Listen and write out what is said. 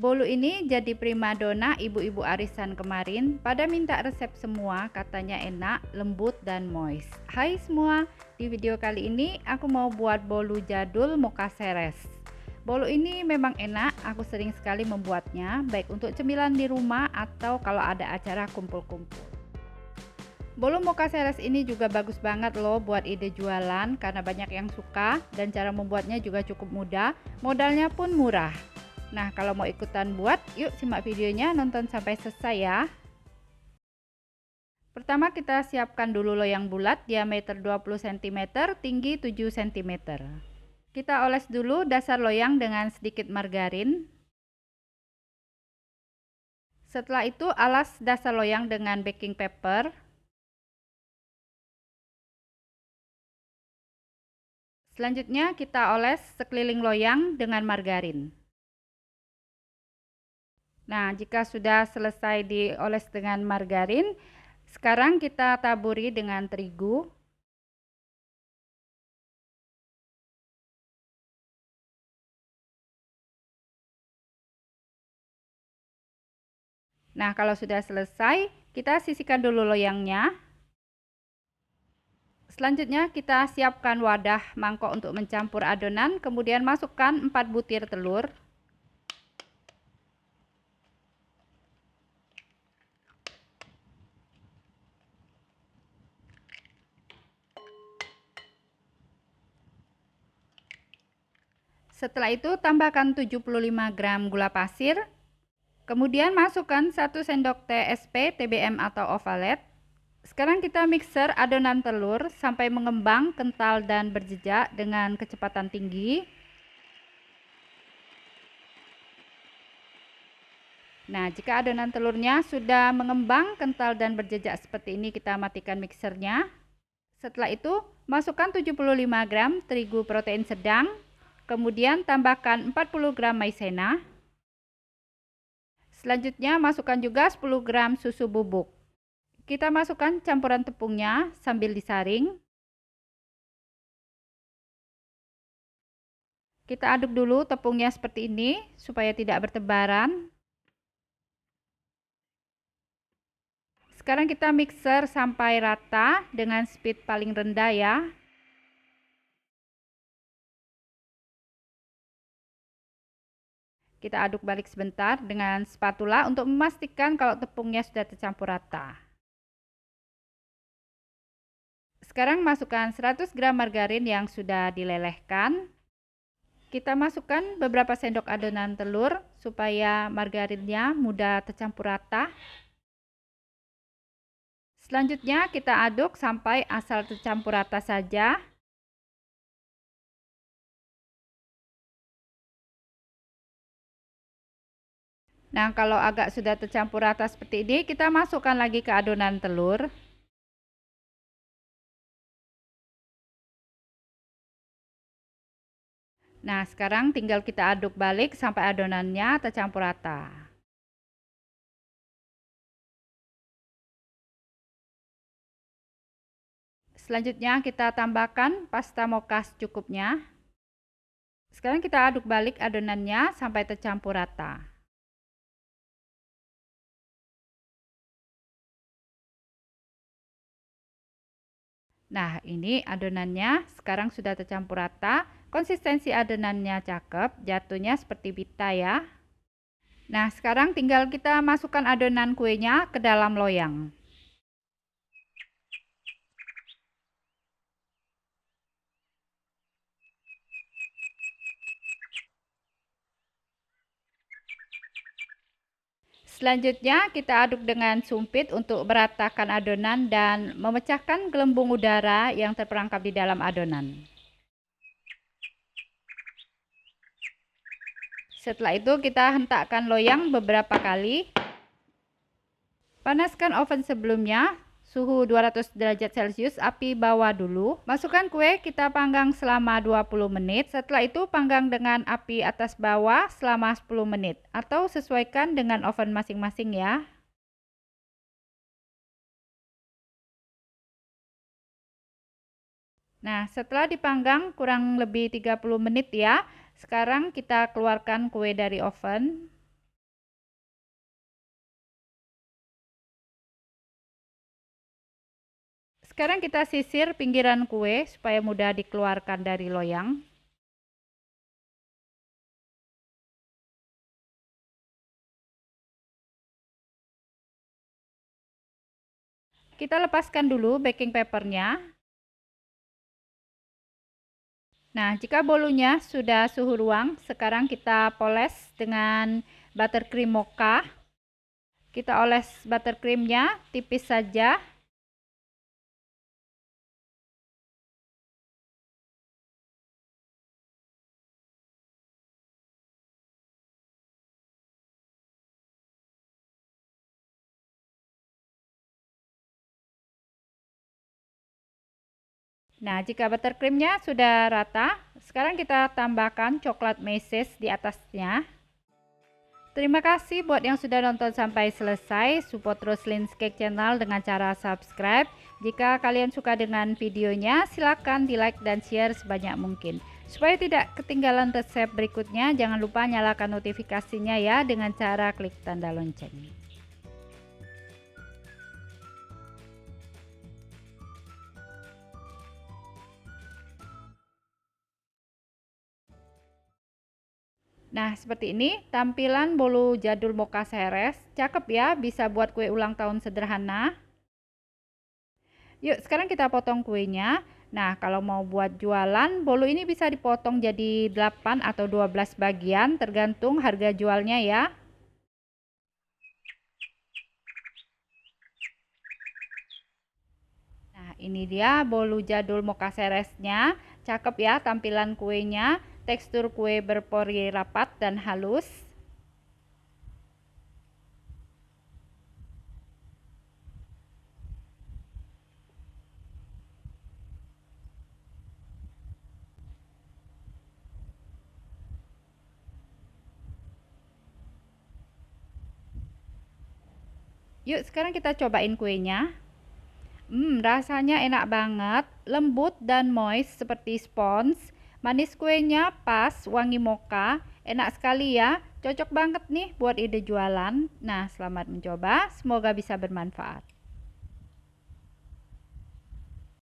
Bolu ini jadi primadona ibu-ibu arisan kemarin. Pada minta resep semua, katanya enak, lembut, dan moist. Hai semua, di video kali ini aku mau buat bolu jadul mocha seres. Bolu ini memang enak, aku sering sekali membuatnya, baik untuk cemilan di rumah atau kalau ada acara kumpul-kumpul. Bolu mocha seres ini juga bagus banget loh buat ide jualan karena banyak yang suka dan cara membuatnya juga cukup mudah, modalnya pun murah. Nah, kalau mau ikutan buat, yuk simak videonya, nonton sampai selesai ya. Pertama kita siapkan dulu loyang bulat diameter 20 cm, tinggi 7 cm. Kita oles dulu dasar loyang dengan sedikit margarin. Setelah itu alas dasar loyang dengan baking paper. Selanjutnya kita oles sekeliling loyang dengan margarin. Nah, jika sudah selesai dioles dengan margarin, sekarang kita taburi dengan terigu. Nah, kalau sudah selesai, kita sisihkan dulu loyangnya. Selanjutnya kita siapkan wadah mangkok untuk mencampur adonan, kemudian masukkan 4 butir telur. Setelah itu tambahkan 75 gram gula pasir. Kemudian masukkan 1 sendok teh SP, TBM atau ovalet. Sekarang kita mixer adonan telur sampai mengembang, kental dan berjejak dengan kecepatan tinggi. Nah, jika adonan telurnya sudah mengembang, kental dan berjejak seperti ini, kita matikan mixernya. Setelah itu, masukkan 75 gram terigu protein sedang, kemudian tambahkan 40 gram maizena. Selanjutnya, masukkan juga 10 gram susu bubuk. Kita masukkan campuran tepungnya sambil disaring. Kita aduk dulu tepungnya seperti ini supaya tidak bertebaran. Sekarang kita mixer sampai rata dengan speed paling rendah ya. Kita aduk balik sebentar dengan spatula untuk memastikan kalau tepungnya sudah tercampur rata. Sekarang masukkan 100 gram margarin yang sudah dilelehkan. Kita masukkan beberapa sendok adonan telur supaya margarinnya mudah tercampur rata. Selanjutnya kita aduk sampai asal tercampur rata saja. Nah, kalau agak sudah tercampur rata seperti ini, kita masukkan lagi ke adonan telur. Nah, sekarang tinggal kita aduk balik sampai adonannya tercampur rata. Selanjutnya kita tambahkan pasta mocha secukupnya. Sekarang kita aduk balik adonannya sampai tercampur rata. Nah, ini adonannya sekarang sudah tercampur rata. Konsistensi adonannya cakep, jatuhnya seperti pita ya. Nah, sekarang tinggal kita masukkan adonan kuenya ke dalam loyang. Selanjutnya kita aduk dengan sumpit untuk meratakan adonan dan memecahkan gelembung udara yang terperangkap di dalam adonan. Setelah itu kita hentakkan loyang beberapa kali. Panaskan oven sebelumnya, suhu 200 derajat Celcius, api bawah dulu. Masukkan kue, kita panggang selama 20 menit. Setelah itu panggang dengan api atas bawah selama 10 menit. Atau sesuaikan dengan oven masing-masing ya. Nah, setelah dipanggang kurang lebih 30 menit ya. Sekarang kita keluarkan kue dari oven. Sekarang kita sisir pinggiran kue supaya mudah dikeluarkan dari loyang. Kita lepaskan dulu baking papernya. Nah, jika bolunya sudah suhu ruang, sekarang kita poles dengan buttercream mocha. Kita oles buttercreamnya tipis saja. Nah, jika buttercreamnya sudah rata, sekarang kita tambahkan coklat meses di atasnya. Terima kasih buat yang sudah nonton sampai selesai. Support terus Lin's Cake Channel dengan cara subscribe. Jika kalian suka dengan videonya, silakan di like dan share sebanyak mungkin. Supaya tidak ketinggalan resep berikutnya, jangan lupa nyalakan notifikasinya ya dengan cara klik tanda lonceng. Nah, seperti ini tampilan bolu jadul mocha seres. Cakep ya, bisa buat kue ulang tahun sederhana. Yuk, sekarang kita potong kuenya. Nah, kalau mau buat jualan, bolu ini bisa dipotong jadi 8 atau 12 bagian, tergantung harga jualnya ya. Nah, ini dia bolu jadul mocha seresnya. Cakep ya tampilan kuenya. Tekstur kue berpori rapat dan halus. Yuk, sekarang kita cobain kuenya. Rasanya enak banget, lembut dan moist seperti spons. Manis kuenya pas, wangi mocha, enak sekali ya. Cocok banget nih buat ide jualan. Nah, selamat mencoba, semoga bisa bermanfaat.